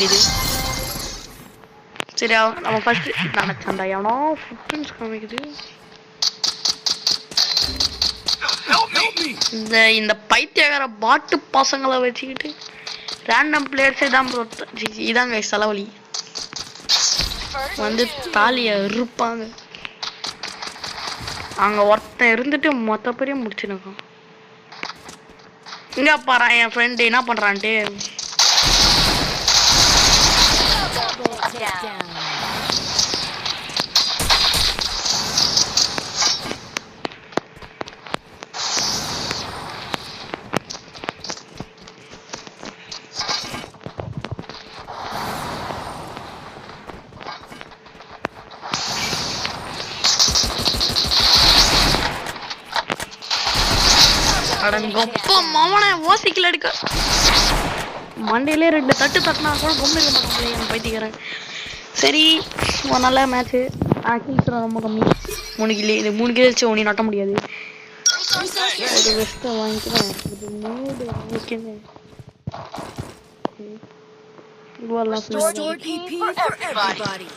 இது சரியா நம்ம ஃபர்ஸ்ட் நினைச்சேன்டா எவனோ ஃபுட்பிரிண்ட்ஸ் காமிக்குது. இந்த பைத்தியக்கார பாட்டு பசங்களை வச்சுக்கிட்டு ரேண்டம் பிளேயர்ஸே தான் ப்ரோ. இதாங்க செலவழி வந்து தாலியை இருப்பாங்க. அங்க ஒருத்தன் இருந்துட்டு மொத்த பேரையும் முடிச்சுருக்கான். இங்க பாரு என் ஃப்ரெண்டு என்ன பண்றான்ட்டு. அடங்கொப்ப மவனை ஓசிக்கல எடுக்க மண்டையிலே 2 தட்டு தட்டினா கூட கொண்டு இருக்க மாட்டாங்களே என் பைத்தியக்காரன். சரி ஒரு நல்ல மேட்ச்சு. கில்ஸ் ரொம்ப கம்மி. 3 கிலோ இது 3 கிலோ வச்சு ஒண்ணி நட்ட முடியாது. ஒரு வெஸ்ட்டை வாங்கிக்கிறேன். இது மூடு ஓகேங்க. Restore PP for everybody.